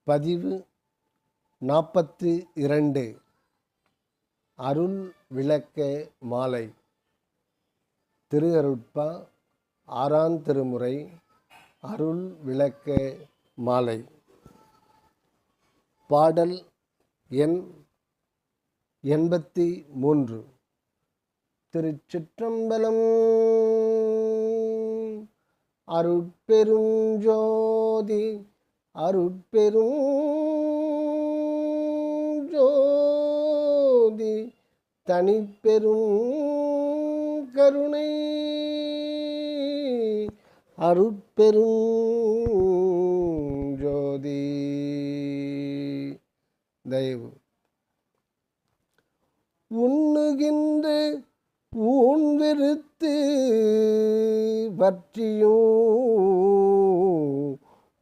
பதிவு 42 அருள் விளக்க மாலை. திருஅருட்பா 6ஆம் திருமுறை அருள் விளக்க மாலை. பாடல் எண் 83. திருச்சிற்றம்பலம். அருட்பெரும் ஜோதி அருட்பெரும் ஜோதி தனிப்பெரும் கருணை அருட்பெரும் ஜோதி. தயவு உண்ணுகின்ற ஊன் வெறுத்து வற்றியோ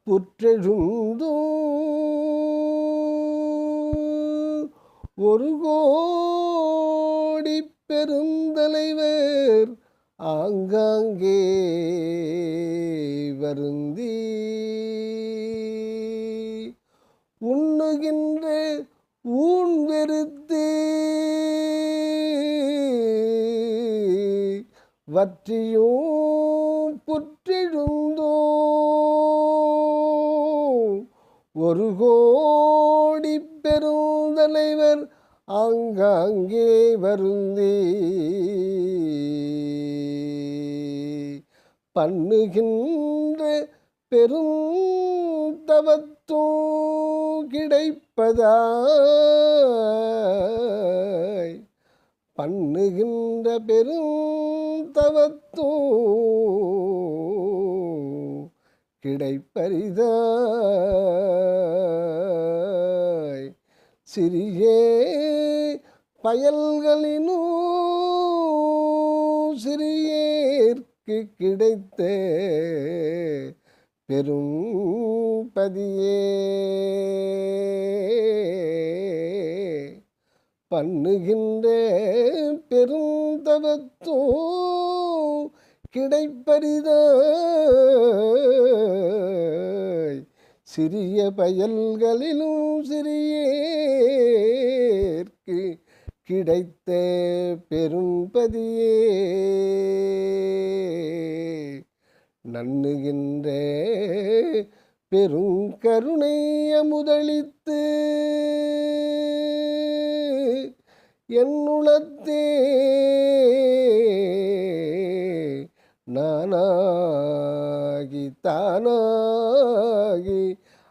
புற்றெழுந்தோ ஒரு கோடி பெருந்தலைவர் ஆங்காங்கே வருந்தி உண்ணுகின்ற ஊன் வெறுத்து வற்றியோ புற்றெழுந்தோ ஒரு கோடி பெருந்தலைவர் ஆங்காங்கே வருந்தி பண்ணுகின்ற பெரும் தவத்தோ கிடைப்பதாய் பண்ணுகின்ற பெரும் தவத்தோ கிடைப்பரிதாய் சிறிய பயல்களினோ சிறியேற்கு கிடைத்த பெரும் பதியே பண்ணுகின்ற பெருந்தவத்தோ கிடைப்பரிதாய் சிறிய பயல்களிலும் சிறியேற்கு கிடைத்த பெரும்பதியே நண்ணுகின்ற பெருங்கருணை அமுதளித்து என்னுளத்தே நானாகி தானாகி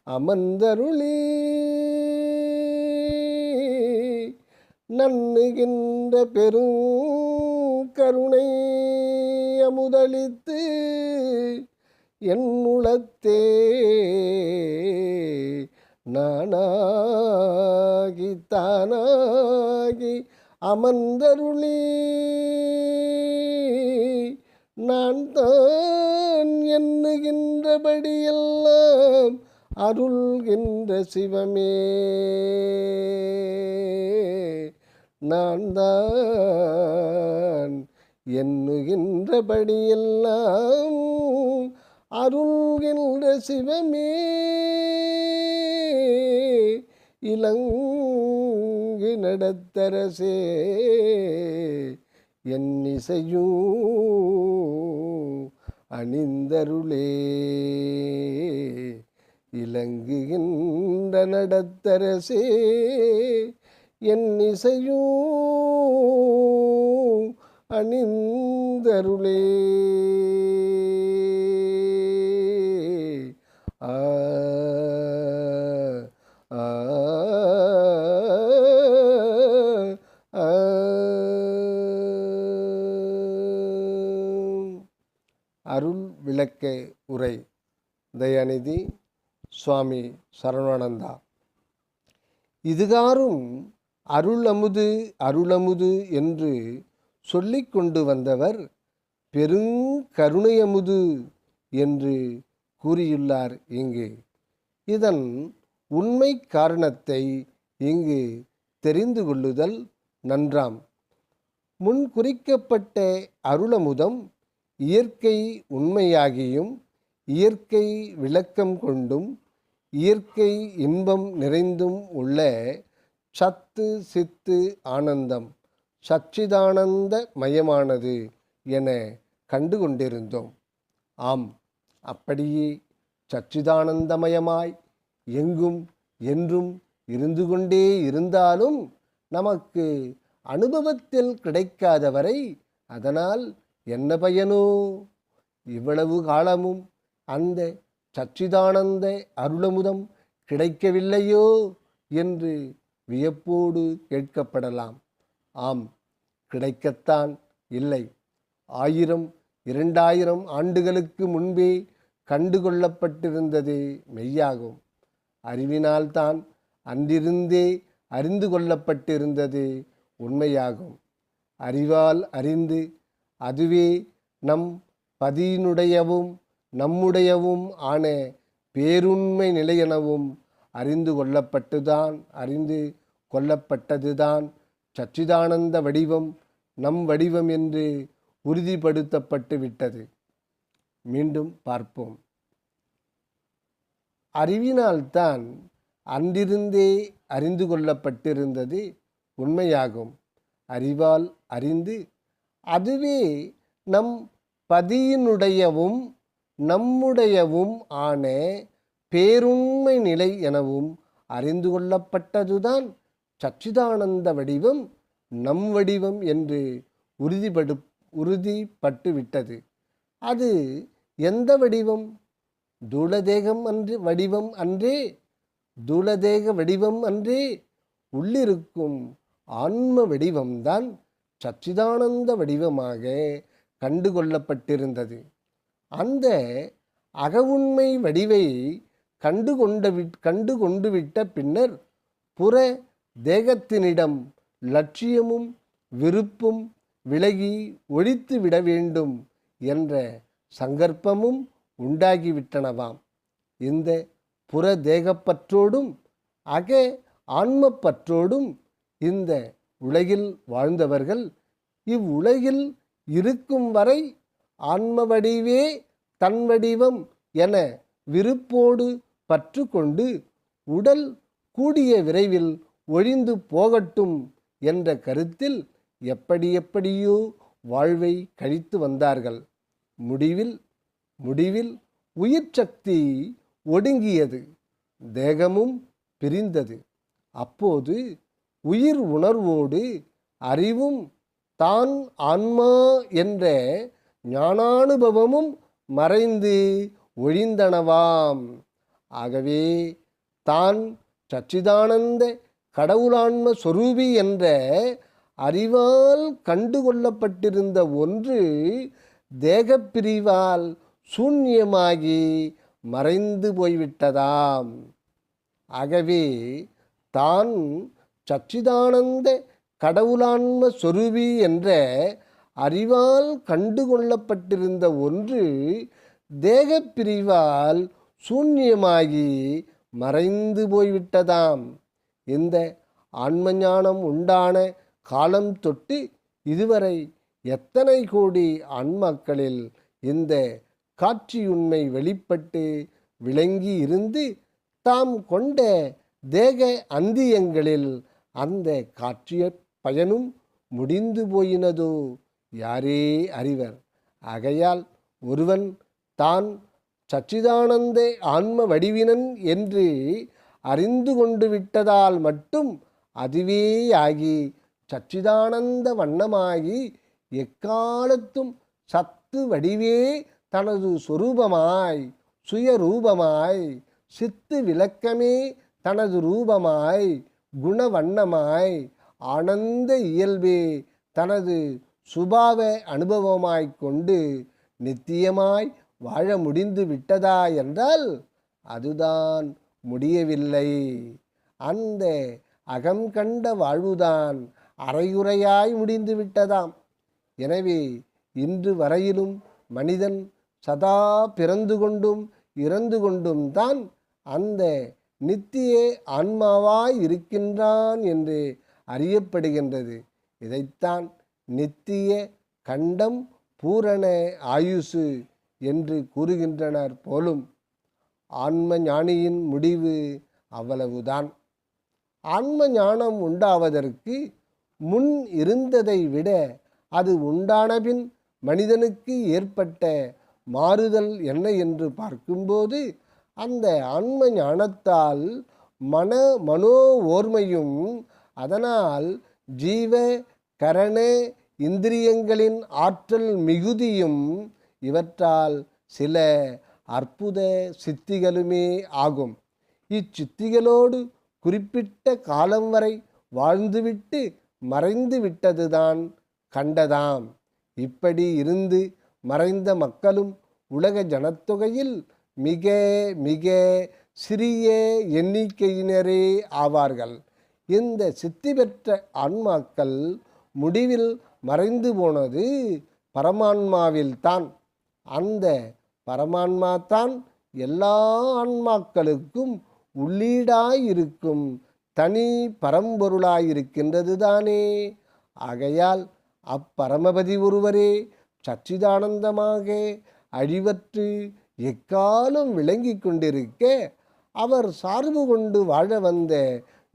அமர்ந்தருளி நண்ணுகின்ற பெரும் கருணை அமுதளித்து என்னுளத்தே நானாகி தானாகி அமர்ந்தருளி நான் தான் எண்ணுகின்றபடியெல்லாம் அருள்கின்ற சிவமே நான் தான் எண்ணுகின்றபடியெல்லாம் அருள்கின்ற சிவமே இலங்கு நடத்தரசே என் இசையும் அணிந்தருளே இலங்குகின்ற நடத்தரசே என் இசையும் அணிந்தருளே. அருள் விளக்க உரை. தயாநிதி சுவாமி சரவணானந்தா. இதுகாரும் அருளமுது அருளமுது என்று சொல்லிக் கொண்டு வந்தவர் பெருங்கருணையமுது என்று கூறியுள்ளார் இங்கு. இதன் உண்மை காரணத்தை இங்கு தெரிந்து கொள்ளுதல் நன்றாம். முன் குறிக்கப்பட்ட அருளமுதம் இயற்கை உண்மையாகியும் இயற்கை விளக்கம் கொண்டும் இயற்கை இன்பம் நிறைந்தும் உள்ள சத்து சித்து ஆனந்தம் சச்சிதானந்த மயமானது என கண்டு கொண்டிருந்தோம். ஆம், அப்படியே சச்சிதானந்தமயமாய் எங்கும் என்றும் இருந்து கொண்டே இருந்தாலும் நமக்கு அனுபவத்தில் கிடைக்காதவரை அதனால் என்ன பயனோ? இவ்வளவு காலமும் அந்த சச்சிதானந்த அருளமுதம் கிடைக்கவில்லையோ என்று வியப்போடு கேட்கப்படலாம். ஆம், கிடைக்கத்தான் இல்லை. 1000 2000 ஆண்டுகளுக்கு முன்பே கண்டுகொள்ளப்பட்டிருந்தது மெய்யாகும். அறிவினால்தான் அன்றிருந்தே அறிந்து கொள்ளப்பட்டிருந்தது உண்மையாகும். அறிவால் அறிந்து அதுவே நம் பதியினுடையவும் நம்முடையவும் ஆன பேருண்மை நிலையெனவும் அறிந்து கொள்ளப்பட்டதுதான் சச்சிதானந்த வடிவம் நம் வடிவம் என்று உறுதிப்படுத்தப்பட்டு விட்டது. மீண்டும் பார்ப்போம். அறிவினால்தான் அன்றிருந்தே அறிந்து கொள்ளப்பட்டிருந்தது உண்மையாகும். அறிவால் அறிந்து அதுவே நம் பதியினுடையவும் நம்முடையவும் ஆன பேருண்மை நிலை எனவும் அறிந்து கொள்ளப்பட்டதுதான் சச்சிதானந்த வடிவம் நம் வடிவம் என்று உறுதிப்பட்டு விட்டது. அது எந்த வடிவம்? தூளதேகம் வடிவம் அன்றே. தூளதேக வடிவம் அன்றே. உள்ளிருக்கும் ஆன்ம வடிவம்தான் சச்சிதானந்த வடிவமாக கண்டுகொள்ளப்பட்டிருந்தது. அந்த அகவுண்மை வடிவை கண்டு விட்ட பின்னர் புற தேகத்தினிடம் லட்சியமும் விருப்பும் விலகி ஒழித்து விட வேண்டும் என்ற சங்கற்பமும் உண்டாகிவிட்டனவாம். இந்த புற தேகப்பற்றோடும் அக ஆன்மப்பற்றோடும் இந்த உலகில் வாழ்ந்தவர்கள் இவ்வுலகில் இருக்கும் வரை ஆன்ம வடிவே தன் வடிவம் என விருப்போடு பற்று கொண்டு உடல் கூடிய விரைவில் ஒழிந்து போகட்டும் என்ற கருத்தில் எப்படியோ வாழ்வை கழித்து வந்தார்கள். முடிவில் உயிர் சக்தி ஒடுங்கியது, தேகமும் பிரிந்தது. அப்போது உயிர் உணர்வோடு அறிவும் தான் ஆன்மா என்ற ஞானானுபவமும் மறைந்து ஒழிந்தனவாம். ஆகவே தான் சச்சிதானந்த கடவுளான்ம சொரூபி என்ற அறிவால் கண்டுகொள்ளப்பட்டிருந்த ஒன்று தேகப்பிரிவால் சூன்யமாகி மறைந்து போய்விட்டதாம். ஆகவே தான் சச்சிதானந்த கடவுளான்ம சொரூபி என்ற அறிவால் கண்டுகொள்ளப்பட்டிருந்த ஒன்று தேகப்பிரிவால் சூன்யமாகி மறைந்து போய்விட்டதாம். இந்த ஆன்ம ஞானம் உண்டான காலம் தொட்டு இதுவரை எத்தனை கோடி ஆன்மாக்களில் இந்த காட்சியுண்மை வெளிப்பட்டு விளங்கி இருந்து தாம் கொண்ட தேக அந்தியங்களில் அந்த காட்சிய பயனும் முடிந்து போயினதோ யாரே அறிவர். ஆகையால் ஒருவன் தான் சச்சிதானந்த ஆன்ம வடிவினன் என்று அறிந்து கொண்டு விட்டதால் மட்டும் அதுவேயாகி சச்சிதானந்த வண்ணமாகி எக்காலத்தும் சத்து வடிவே தனது சொரூபமாய் சுயரூபமாய் சித்து விளக்கமே தனது ரூபமாய் குணவண்ணமாய் ஆனந்த இயல்பே தனது சுபாவ அனுபவமாய் கொண்டு நித்தியமாய் வாழ முடிந்து விட்டதா என்றால் அதுதான் முடியவில்லை. அந்த அகம் கண்ட வாழ்வுதான் அரையுறையாய் முடிந்து விட்டதாம். எனவே இன்று வரையிலும் மனிதன் சதா பிறந்து கொண்டும் இறந்து கொண்டும் தான் அந்த நித்திய ஆன்மாவாய் இருக்கின்றான் என்று அறியப்படுகின்றது. இதைத்தான் நித்திய கண்டம் பூரண ஆயுசு என்று கூறுகின்றனர் போலும். ஆன்ம ஞானியின் முடிவு அவ்வளவுதான். ஆன்ம ஞானம் உண்டாவதற்கு முன் இருந்ததை விட அது உண்டானபின் மனிதனுக்கு ஏற்பட்ட மாறுதல் என்ன என்று பார்க்கும்போது, அந்த ஆன்ம ஞானத்தால் மனோ ஓர்மையும், அதனால் ஜீவ கரண இந்திரியங்களின் ஆற்றல் மிகுதியும், இவற்றால் சில அற்புத சித்திகளுமே ஆகும். இச்சித்திகளோடு குறிப்பிட்ட காலம் வரை வாழ்ந்துவிட்டு மறைந்து விட்டதுதான் கண்டதாம். இப்படி இருந்து மறைந்த மக்களும் உலக ஜனத்தொகையில் மிக மிக சிறிய எண்ணிக்கையினரே ஆவார்கள். இந்த சித்தி பெற்ற ஆன்மாக்கள் முடிவில் மறைந்து போனது பரமான்மாவில்தான். அந்த பரமான்மா தான் எல்லா ஆன்மாக்களுக்கும் உள்ளீடாயிருக்கும் தனி பரம்பொருளாயிருக்கின்றது தானே. ஆகையால் அப்பரமபதி ஒருவரே சச்சிதானந்தமாக அழிவற்று எக்காலம் விளங்கி கொண்டிருக்க, அவர் சார்பு கொண்டு வாழ வந்த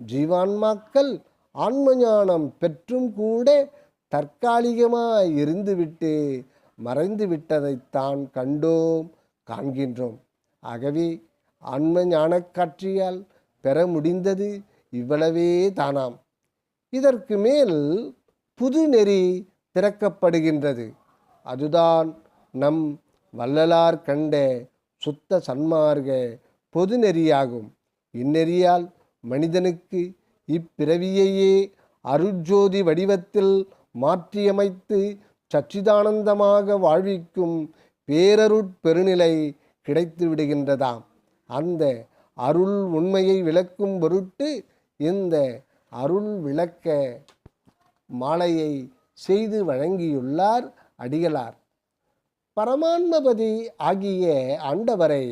ஜீவான்மாக்கள் ஆன்மஞானம் பெற்றும் கூட தற்காலிகமாய் இருந்துவிட்டு மறைந்து விட்டதைத்தான் கண்டோம், காண்கின்றோம். ஆகவே ஆன்ம ஞானக் காட்சியால் பெற முடிந்தது இவ்வளவே தானாம். இதற்கு மேல் புது நெறி திறக்கப்படுகின்றது. அதுதான் நம் வள்ளலார் கண்ட சுத்த சன்மார்க்க பொது நெறியாகும். இந்நெறியால் மனிதனுக்கு இப்பிறவியையே அருட்ஜோதி வடிவத்தில் மாற்றியமைத்து சச்சிதானந்தமாக வாழ்விக்கும் பேரருட்பெருநிலை கிடைத்து விடுகின்றதாம். அந்த அருள் உண்மையை விளக்கும் பொருட்டு இந்த அருள் விளக்க மாலையை செய்து வழங்கியுள்ளார் அடிகளார். பரமான்மபதி ஆகிய ஆண்டவரை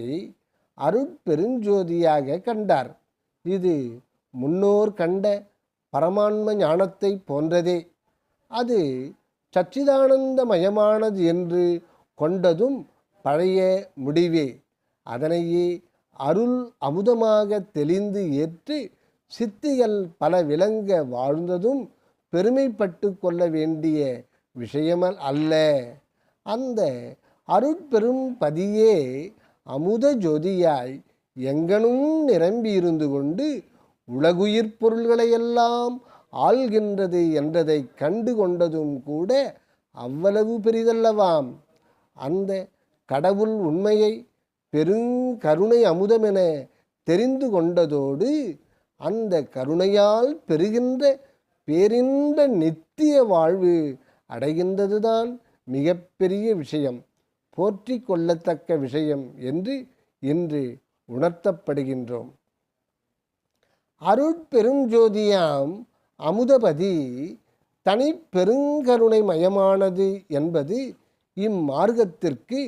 அருட்பெருஞ்சோதியாக கண்டார். இது முன்னோர் கண்ட பரமான்ம ஞானத்தை போன்றதே. அது சச்சிதானந்தமயமானது என்று கொண்டதும் பழைய முடிவே. அதனையே அருள் அமுதமாக தெளிந்து ஏற்று சித்திகள் பல விளங்க வாழ்ந்ததும் பெருமைப்பட்டு கொள்ள வேண்டிய விஷயமல் அல்ல. அந்த அருட்பெரும் பதியே அமுத ஜோதியாய் எங்கனும் நிரம்பியிருந்து கொண்டு உலகுயிர் பொருள்களையெல்லாம் ஆள்கின்றது என்றதை கண்டு கொண்டதும் கூட அவ்வளவு பெரிதல்லவாம். அந்த கடவுள் உண்மையை பெருங்கருணை அமுதமென தெரிந்து கொண்டதோடு அந்த கருணையால் பெறுகின்ற பேரின்ப நித்திய வாழ்வு அடைகின்றதுதான் மிகப்பெரிய விஷயம், போற்றி கொள்ளத்தக்க விஷயம் என்று இன்று உணர்த்தப்படுகின்றோம். அருட்பெருஞ்சோதியாம் அமுதபதி தனி பெருங்கருணை மயமானது என்பது இம்மார்க்கத்திற்கு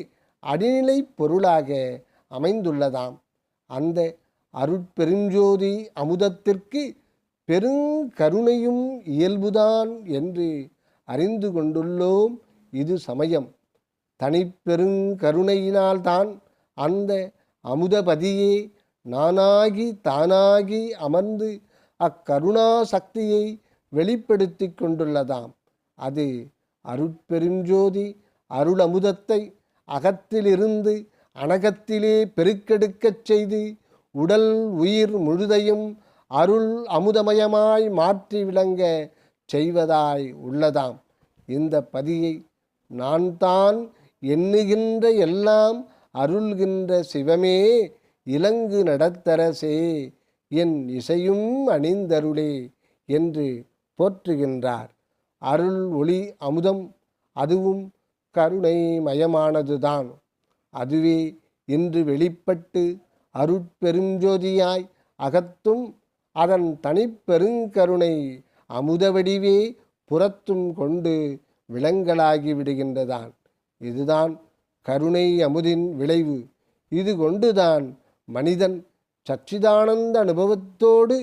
அடிநிலை பொருளாக அமைந்துள்ளதாம். அந்த அருட்பெருஞ்சோதி அமுதத்திற்கு பெருங்கருணையும் இயல்புதான் என்று அறிந்து கொண்டுள்ளோம். இது சமயம். தனிப்பெருங்கருணையினால்தான் அந்த அமுதபதியே நானாகி தானாகி அமர்ந்து அக்கருணா சக்தியை வெளிப்படுத்தி கொண்டுள்ளதாம். அது அருட்பெருஞ்சோதி அருள் அமுதத்தை அகத்திலிருந்து அனகத்திலே பெருக்கெடுக்கச் செய்து உடல் உயிர் முழுதையும் அருள் அமுதமயமாய் மாற்றி விளங்க செய்வதாய் உள்ளதாம். இந்த பதியை நான் தான் எண்ணுகின்ற எல்லாம் அருள்கின்ற சிவமே இலங்கு நடத்தரசே என் இசையும் அணிந்தருளே என்று போற்றுகின்றார். அருள் ஒளி அமுதம் அதுவும் கருணை மயமானதுதான். அதுவே இன்று வெளிப்பட்டு அருட்பெருஞ்சோதியாய் அகத்தும் அதன் தனிப்பெருங்கருணை அமுத வடிவே புறத்தும் கொண்டு விளங்கலாகி விடுகின்றதான். இதுதான் கருணை அமுதின் விளைவு. இது கொண்டுதான் மனிதன் சச்சிதானந்த அனுபவத்தோடு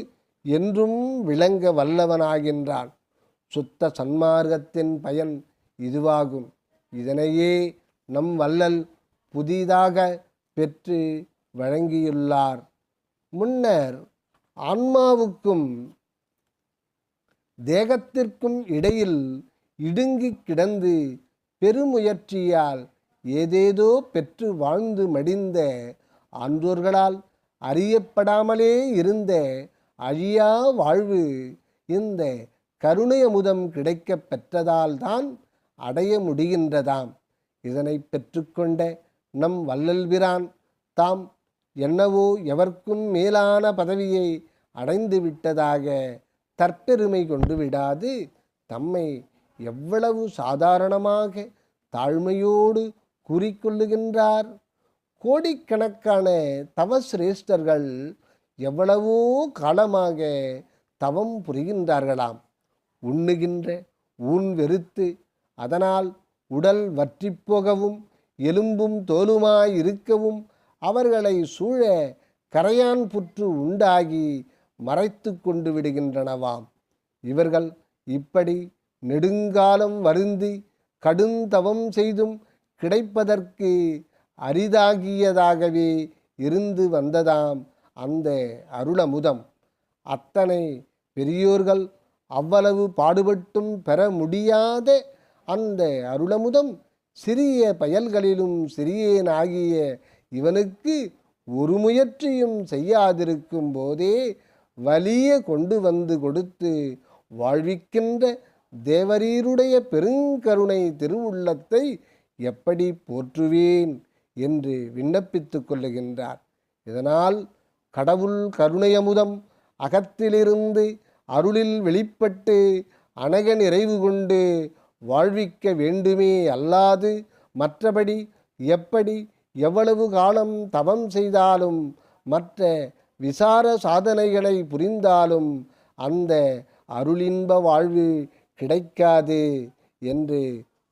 என்றும் விளங்க வல்லவனாகின்றான். சுத்த சன்மார்க்கத்தின் பயன் இதுவாகும். இதனையே நம் வள்ளல் புதிதாக பெற்று வழங்கியுள்ளார். முன்னர் ஆன்மாவுக்கும் தேகத்திற்கும் இடையில் இடுங்கி கிடந்து பெருமுயற்சியால் ஏதேதோ பெற்று வாழ்ந்து மடிந்த ஆன்றோர்களால் அறியப்படாமலே இருந்த அழியா வாழ்வு இந்த கருணை அமுதம் கிடைக்கப் பெற்றதால் தான் அடைய முடிகின்றதாம். இதனை பெற்றுக்கொண்ட நம் வள்ளல்பிரான் தாம் என்னவோ எவர்க்கும் மேலான பதவியை அடைந்து விட்டதாக தற்பெருமை கொண்டு விடாது தம்மை எவ்வளவு சாதாரணமாக தாழ்மையோடு கூறிக்கொள்ளுகின்றார். கோடிக்கணக்கான தவசிரேஷ்டர்கள் எவ்வளவோ காலமாக தவம் புரிகின்றார்களாம். உண்ணுகின்ற ஊன் வெறுத்து அதனால் உடல் வற்றிப்போகவும் எலும்பும் தோலுமாய் இருக்கவும் அவர்களை சூழ கரையான் புற்று உண்டாகி மறைத்து கொண்டு விடுகின்றனவாம். இவர்கள் இப்படி நெடுங்காலம் வருந்தி கடுந்தவம் செய்தும் கிடைப்பதற்கு அரிதாகியதாகவே இருந்து வந்ததாம் அந்த அருளமுதம். அத்தனை பெரியோர்கள் அவ்வளவு பாடுபட்டும் பெற முடியாத அந்த அருளமுதம் சிறிய பயல்களிலும் சிறியனாகிய இவனுக்கு ஒரு முயற்சியும் செய்யாதிருக்கும் போதே வலிய கொண்டு வந்து கொடுத்து வாழ்விக்கின்ற தேவரீருடைய பெருங்கருணை திருவுள்ளத்தை எப்படி போற்றுவேன் என்று விண்ணப்பித்து கொள்ளுகின்றார். இதனால் கடவுள் கருணையமுதம் அகத்திலிருந்து அருளில் வெளிப்பட்டு அனக நிறைவு கொண்டு வாழ்விக்க வேண்டுமே அல்லாது மற்றபடி எப்படி எவ்வளவு காலம் தவம் செய்தாலும் மற்ற விசார சாதனைகளை புரிந்தாலும் அந்த அருளின்ப வாழ்வு கிடைக்காது என்று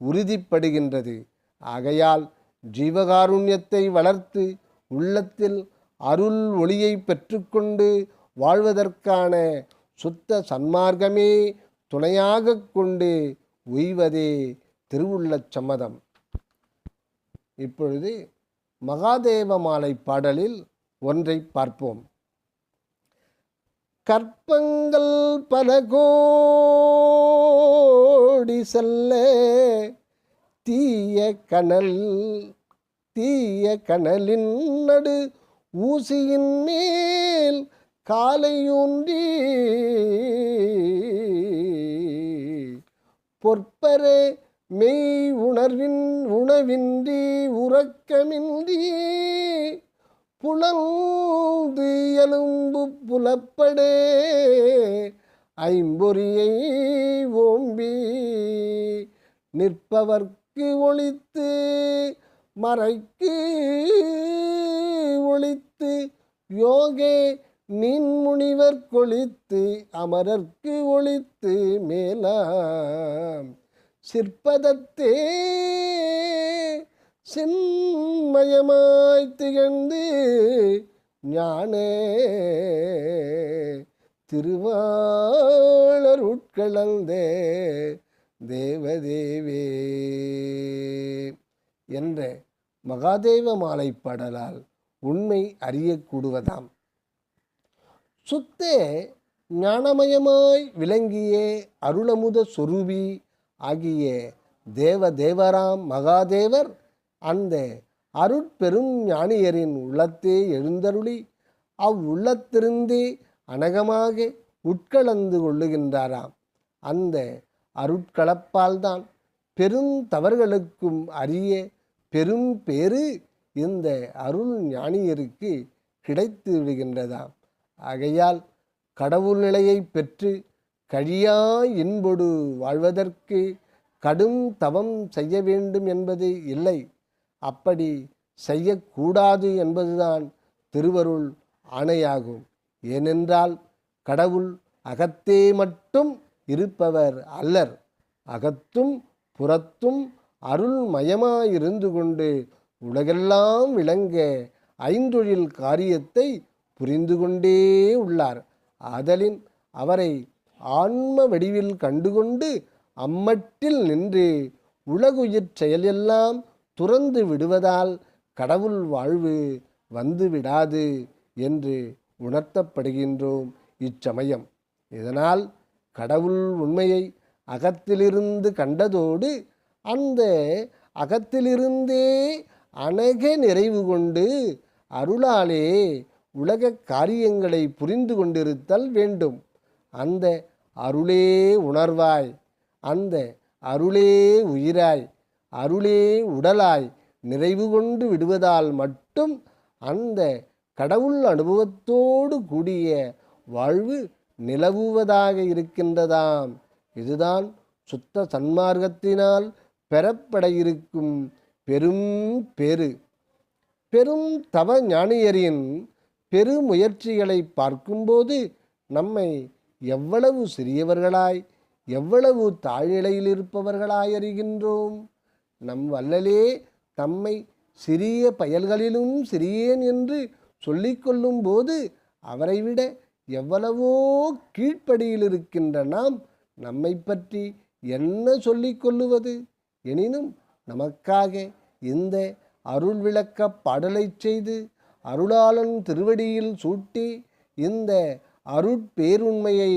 உறுதிப்படுகின்றது. ஆகையால் ஜீவகாருண்யத்தை வளர்த்து உள்ளத்தில் அருள் ஒளியை பெற்றுக்கொண்டு வாழ்வதற்கான சுத்த சன்மார்க்கமே துணையாக கொண்டு உய்வதே திருவுள்ளச் சம்மதம். இப்பொழுது மகாதேவ மாலை பாடலில் ஒன்றை பார்ப்போம். கற்பங்கள் பல கோடி செல்ல தீய கனலின் நடு ஊசியின் மேல் காலையூன்றி பொற்பரே மெய் உணவின்றி உறக்கமின்றி புலந்து எலும்பு புலப்படே ஐம்பொறியை ஓம்பி நிற்பவர்க்கு ஒளித்து மறைக்கு ஒளித்து யோகே நின்முனிவர் கொளித்து அமரர்க்கு ஒளித்து மேலாம் சிற்பதத்தே சின்மயமாய் திகழ்ந்து ஞானே திருவாளர் உட்கலந்தே தேவதேவே என்ற மகாதேவ மாலை பாடலால் உண்மை அறியக்கூடுவதாம். சுத்தே ஞானமயமாய் விளங்கிய அருளமுத சொரூபி ஆகிய தேவராம் மகாதேவர் அந்த அருட்பெரும் ஞானியரின் உள்ளத்தே எழுந்தருளி அவ்வுள்ளத்திருந்தே அனகமாக உட்கலந்து கொள்ளுகின்றாராம். அந்த அருட்கலப்பால்தான் பெருந்தவர்களுக்கும் அரிய பெரும் பேறு இந்த அருள் ஞானியருக்கு கிடைத்து விடுகின்றதாம். ஆகையால் கடவுள் நிலையை பெற்று கழியா இன்பொடு வாழ்வதற்கு கடும் தவம் செய்ய வேண்டும் என்பது இல்லை, அப்படி செய்யக்கூடாது என்பதுதான் திருவருள் ஆணையாகும். ஏனென்றால் கடவுள் அகத்தே மட்டும் இருப்பவர் அல்லர், அகத்தும் புறத்தும் அருள் மயமாயிருந்து கொண்டு உலகெல்லாம் விளங்க ஐந்தொழில் காரியத்தை புரிந்து கொண்டே உள்ளார். ஆதலின் அவரை ஆன்ம வடிவில் கண்டுகொண்டு அம்மட்டில் நின்று உலகுயிர் செயலெல்லாம் துறந்து விடுவதால் கடவுள் வாழ்வு வந்து விடாது என்று உணர்த்தப்படுகின்றோம் இச்சமயம். இதனால் கடவுள் உண்மையை அகத்திலிருந்து கண்டதோடு அந்த அகத்திலிருந்தே அநேக நிறைவு கொண்டு அருளாலே உலக காரியங்களை புரிந்து கொண்டிருத்தல் வேண்டும். அந்த அருளே உணர்வாய், அந்த அருளே உயிராய், அருளே உடலாய் நிறைவு கொண்டு விடுவதால் மட்டும் அந்த கடவுள் அனுபவத்தோடு கூடிய வாழ்வு நிலவுவதாக இருக்கின்றதாம். இதுதான் சுத்த சன்மார்க்கத்தினால் பெறப்பட இருக்கும் பெரும் பேறு. பெரும் தவ ஞானியரின் பெருமுயற்சிகளை பார்க்கும்போது நம்மை எவ்வளவு சிறியவர்களாய், எவ்வளவு தாழ்நிலையில் இருப்பவர்களாய் அறிகின்றோம். நம் வள்ளலே தம்மை சிறிய பயல்களிலும் சிறியேன் என்று சொல்லிக்கொள்ளும் போது அவரை விட எவ்வளவோ கீழ்ப்படியில் இருக்கின்ற நாம் நம்மை பற்றி என்ன சொல்லிக்கொள்ளுவது? எனினும் நமக்காக இந்த அருள் விளக்க பாடலை செய்து அருளாளன் திருவடியில் சூட்டி இந்த அருட்பேருண்மையை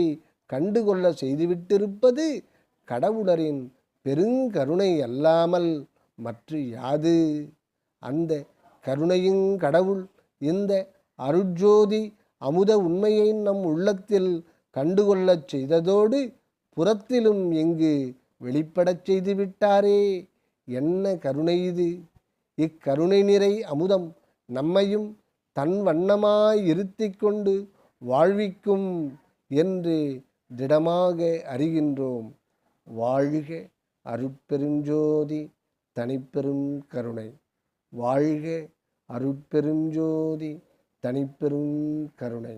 கண்டுகொள்ள செய்துவிட்டிருப்பது கடவுளரின் பெருங்கருணை அல்லாமல் மற்ற யாது? அந்த கருணையின் கடவுள் இந்த அருட்ஜோதி அமுத உண்மையை நம் உள்ளத்தில் கண்டுகொள்ளச் செய்ததோடு புறத்திலும் எங்கு வெளிப்படச் செய்து விட்டாரே. என்ன கருணை இது! இக்கருணை நிறை அமுதம் நம்மையும் தன் வண்ணமாய் இருத்தி கொண்டு வாழ்விக்கும் என்று திடமாக அறிகின்றோம். வாழ்க அருட்பெருஞ்சோதி தனிப்பெரும் கருணை. வாழ்க அருட்பெருஞ்சோதி தனிப்பெரும் கருணை.